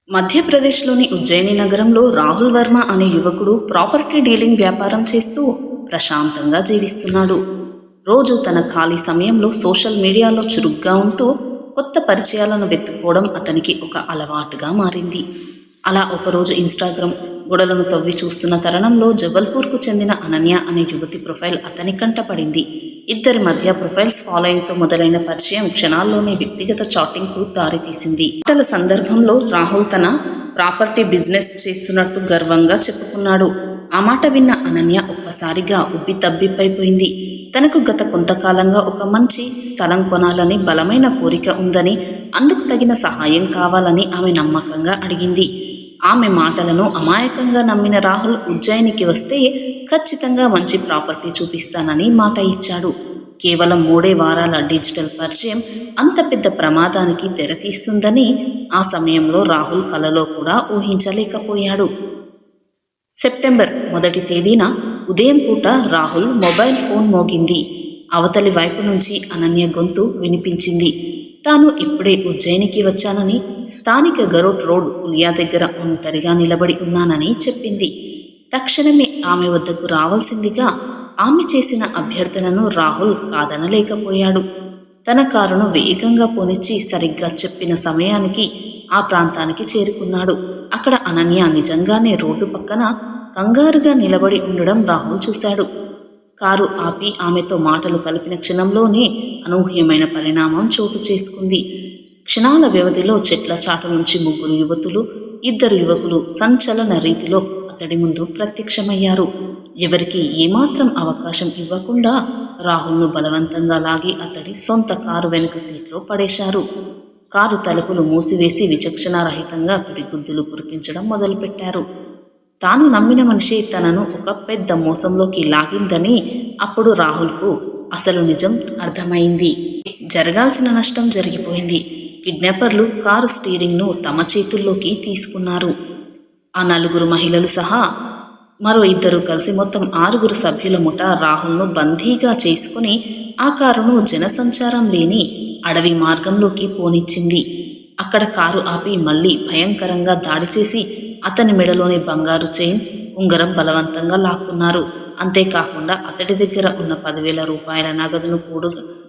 మధ్యప్రదేశ్లోని ఉజ్జయిని నగరంలో రాహుల్ వర్మ అనే యువకుడు ప్రాపర్టీ డీలింగ్ వ్యాపారం చేస్తూ ప్రశాంతంగా జీవిస్తున్నాడు. రోజు తన ఖాళీ సమయంలో సోషల్ మీడియాలో చురుగ్గా ఉంటూ కొత్త పరిచయాలను వెతుక్కోవడం అతనికి ఒక అలవాటుగా మారింది. అలా ఒకరోజు ఇన్స్టాగ్రామ్ గొడవలను తవ్వి చూస్తున్న తరుణంలో జబల్పూర్కు చెందిన అనన్య అనే యువతి ప్రొఫైల్ అతని కంటపడింది. ఇద్దరి మధ్య ప్రొఫైల్స్ ఫాలోయింగ్తో మొదలైన పరిచయం క్షణాల్లోనే వ్యక్తిగత చాటింగ్కు దారితీసింది. మాటల సందర్భంలో రాహుల్ తన ప్రాపర్టీ బిజినెస్ చేస్తున్నట్టు గర్వంగా చెప్పుకున్నాడు. ఆ మాట విన్న అనన్య ఒక్కసారిగా ఉబ్బి తబ్బిబ్బైపోయింది. తనకు గత కొంతకాలంగా ఒక మంచి స్థలం కొనాలని బలమైన కోరిక ఉందని, అందుకు తగిన సహాయం కావాలని ఆమె నమ్మకంగా అడిగింది. ఆమె మాటలను అమాయకంగా నమ్మిన రాహుల్ ఉజ్జయినికి వస్తే ఖచ్చితంగా మంచి ప్రాపర్టీ చూపిస్తానని మాట ఇచ్చాడు. కేవలం 3 వారాల డిజిటల్ పరిచయం అంత పెద్ద ప్రమాదానికి తెరతీస్తుందని ఆ సమయంలో రాహుల్ కలలో కూడా ఊహించలేకపోయాడు. సెప్టెంబర్ 1 తేదీన ఉదయం పూట రాహుల్ మొబైల్ ఫోన్ మోగింది. అవతలి వైపు నుంచి అనన్య గొంతు వినిపించింది. తాను ఇప్పుడే ఉజ్జయినికి వచ్చానని, స్థానిక గరోట్ రోడ్ పులియా దగ్గర ఒంటరిగా నిలబడి ఉన్నానని చెప్పింది. తక్షణమే ఆమె వద్దకు రావాల్సిందిగా ఆమె చేసిన అభ్యర్థనను రాహుల్ కాదనలేకపోయాడు. తన కారును వేగంగా పోనిచ్చి సరిగ్గా చెప్పిన సమయానికి ఆ ప్రాంతానికి చేరుకున్నాడు. అక్కడ అనన్య నిజంగానే రోడ్డు పక్కన కంగారుగా నిలబడి ఉండడం రాహుల్ చూశాడు. కారు ఆపి ఆమెతో మాటలు కలిపిన క్షణంలోనే అనూహ్యమైన పరిణామం చోటు చేసుకుంది. క్షణాల వ్యవధిలో చెట్ల చాటు నుంచి 3 యువతులు, 2 యువకులు సంచలన రీతిలో అతడి ముందు ప్రత్యక్షమయ్యారు. ఎవరికి ఏమాత్రం అవకాశం ఇవ్వకుండా రాహుల్ను బలవంతంగా లాగి అతడి సొంత కారు వెనుక సీట్లో పడేశారు. కారు తలుపులు మూసివేసి విచక్షణారహితంగా పిడిగుద్దులు కురిపించడం మొదలుపెట్టారు. తాను నమ్మిన మనిషి తనను ఒక పెద్ద మోసంలోకి లాగిందని అప్పుడు రాహుల్కు అసలు నిజం అర్థమైంది. జరగాల్సిన నష్టం జరిగిపోయింది. కిడ్నాపర్లు కారు స్టీరింగ్ను తమ చేతుల్లోకి తీసుకున్నారు. ఆ 4 మహిళలు సహా మరో 2 కలిసి మొత్తం 6 సభ్యుల ముఠ రాహుల్ను బందీగా చేసుకుని ఆ కారును జనసంచారం లేని అడవి మార్గంలోకి పోనిచ్చింది. అక్కడ కారు ఆపి మళ్లీ భయంకరంగా దాడి చేసి అతని మెడలోని బంగారు చైన్, ఉంగరం బలవంతంగా లాక్కున్నారు. అంతేకాకుండా అతడి దగ్గర ఉన్న 10,000 రూపాయల నగదును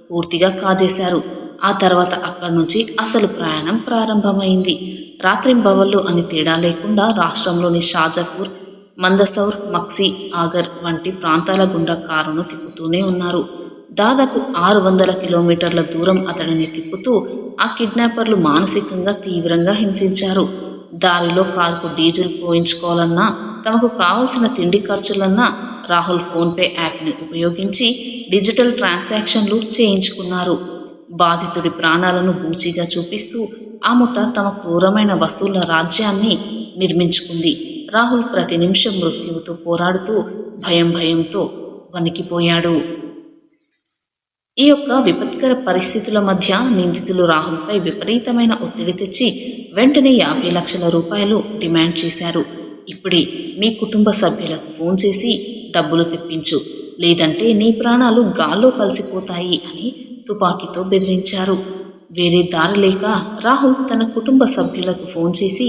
పూర్తిగా కాజేశారు. ఆ తర్వాత అక్కడి నుంచి అసలు ప్రయాణం ప్రారంభమైంది. రాత్రింబవళ్ళు అని తేడా లేకుండా రాష్ట్రంలోని షాజపూర్, మందసౌర్, మక్సీ, ఆగర్ వంటి ప్రాంతాల గుండా కారును తిప్పుతూనే ఉన్నారు. దాదాపు 600 కిలోమీటర్ల దూరం అతడిని తిప్పుతూ ఆ కిడ్నాపర్లు మానసికంగా తీవ్రంగా హింసించారు. దారిలో కారుకు డీజిల్ పోయించుకోవాలన్నా, తమకు కావలసిన తిండి ఖర్చులన్నా రాహుల్ ఫోన్పే యాప్ని ఉపయోగించి డిజిటల్ ట్రాన్సాక్షన్లు చేయించుకున్నారు. బాధితుడి ప్రాణాలను బూచిగా చూపిస్తూ ఆ ముఠ తమ క్రూరమైన వసూళ్ల రాజ్యాన్ని నిర్మించుకుంది. రాహుల్ ప్రతి నిమిషం మృత్యువుతో పోరాడుతూ భయంతో వణికిపోయాడు. ఈ యొక్క విపత్కర పరిస్థితుల మధ్య నిందితులు రాహుల్పై విపరీతమైన ఒత్తిడి తెచ్చి వెంటనే 50 లక్షల రూపాయలు డిమాండ్ చేశారు. ఇప్పుడే మీ కుటుంబ సభ్యులకు ఫోన్ చేసి డబ్బులు తెప్పించు, లేదంటే నీ ప్రాణాలు గాల్లో కలిసిపోతాయి అని తుపాకీతో బెదిరించారు. వేరే దారి లేక రాహుల్ తన కుటుంబ సభ్యులకు ఫోన్ చేసి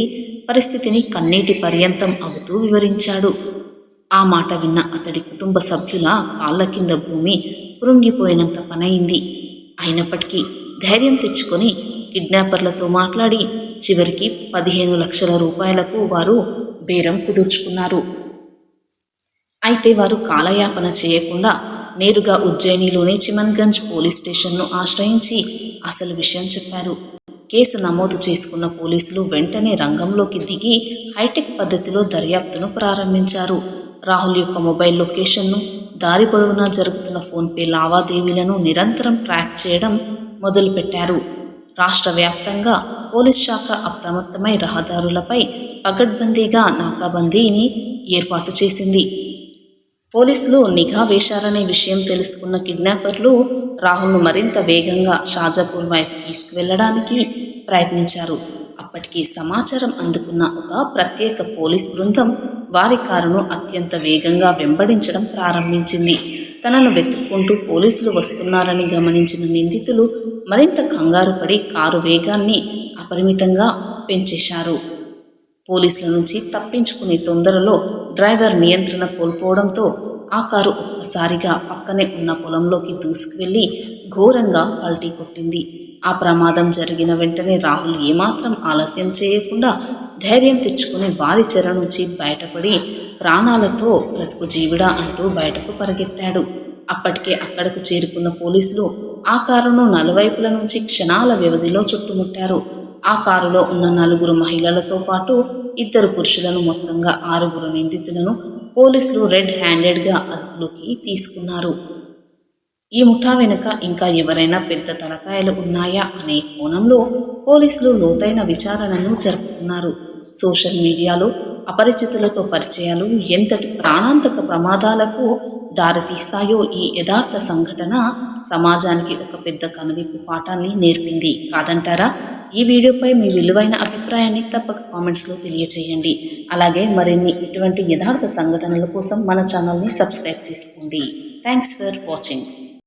పరిస్థితిని కన్నీటి పర్యంతం అవుతూ వివరించాడు. ఆ మాట విన్న అతడి కుటుంబ సభ్యుల కాళ్ల కింద భూమి కృంగిపోయినంత పనయింది. అయినప్పటికీ ధైర్యం తెచ్చుకొని కిడ్నాపర్లతో మాట్లాడి చివరికి 15 లక్షల రూపాయలకు వారు బేరం కుదుర్చుకున్నారు. అయితే వారు కాలయాపన చేయకుండా నేరుగా ఉజ్జయినిలోని చిమన్గంజ్ పోలీస్ స్టేషన్ను ఆశ్రయించి అసలు విషయం చెప్పారు. కేసు నమోదు చేసుకున్న పోలీసులు వెంటనే రంగంలోకి దిగి హైటెక్ పద్ధతిలో దర్యాప్తును ప్రారంభించారు. రాహుల్ యొక్క మొబైల్ లొకేషన్ను, దారి పొడవునా జరుగుతున్న ఫోన్పే లావాదేవీలను నిరంతరం ట్రాక్ చేయడం మొదలుపెట్టారు. రాష్ట్ర వ్యాప్తంగా పోలీస్ శాఖ అప్రమత్తమై రహదారులపై పగడ్బందీగా నాకాబందీని ఏర్పాటు చేసింది. పోలీసులు నిఘా వేశారనే విషయం తెలుసుకున్న కిడ్నాపర్లు రాహుల్ను మరింత వేగంగా షాజపూర్ వైపు తీసుకువెళ్లడానికి ప్రయత్నించారు. అప్పటికి సమాచారం అందుకున్న ఒక ప్రత్యేక పోలీస్ బృందం వారి కారును అత్యంత వేగంగా వెంబడించడం ప్రారంభించింది. తనను వెతుక్కుంటూ పోలీసులు వస్తున్నారని గమనించిన నిందితులు మరింత కంగారు పడి కారు వేగాన్ని అపరిమితంగా పెంచేశారు. పోలీసుల నుంచి తప్పించుకునే తొందరలో డ్రైవర్ నియంత్రణ కోల్పోవడంతో ఆ కారు ఒక్కసారిగా పక్కనే ఉన్న పొలంలోకి దూసుకువెళ్లి ఘోరంగా పల్టీ కొట్టింది. ఆ ప్రమాదం జరిగిన వెంటనే రాహుల్ ఏమాత్రం ఆలస్యం చేయకుండా ధైర్యం తెచ్చుకుని వారి చెర నుంచి బయటపడి ప్రాణాలతో బ్రతుకు జీవిడా అంటూ బయటకు పరిగెత్తాడు. అప్పటికే అక్కడకు చేరుకున్న పోలీసులు ఆ కారును నలువైపుల నుంచి క్షణాల వ్యవధిలో చుట్టుముట్టారు. ఆ కారులో ఉన్న 4 మహిళలతో పాటు 2 పురుషులను మొత్తంగా 6 నిందితులను పోలీసులు రెడ్ హ్యాండెడ్గా అదుపులోకి తీసుకున్నారు. ఈ ముఠా వెనుక ఇంకా ఎవరైనా పెద్ద తలకాయలు ఉన్నాయా అనే కోణంలో పోలీసులు లోతైన విచారణను జరుపుతున్నారు. సోషల్ మీడియాలో అపరిచితులతో పరిచయాలు ఎంతటి ప్రాణాంతక ప్రమాదాలకు దారితీస్తాయో ఈ యథార్థ సంఘటన సమాజానికి ఒక పెద్ద కనువిప్పు పాఠాన్ని నేర్పింది కాదంటారా? ఈ వీడియోపై మీ విలువైన అభిప్రాయాన్ని తప్పక కామెంట్స్లో తెలియచేయండి. అలాగే మరిన్ని ఇటువంటి యథార్థ సంఘటనల కోసం మన ఛానల్ని సబ్స్క్రైబ్ చేసుకోండి. Thanks for watching.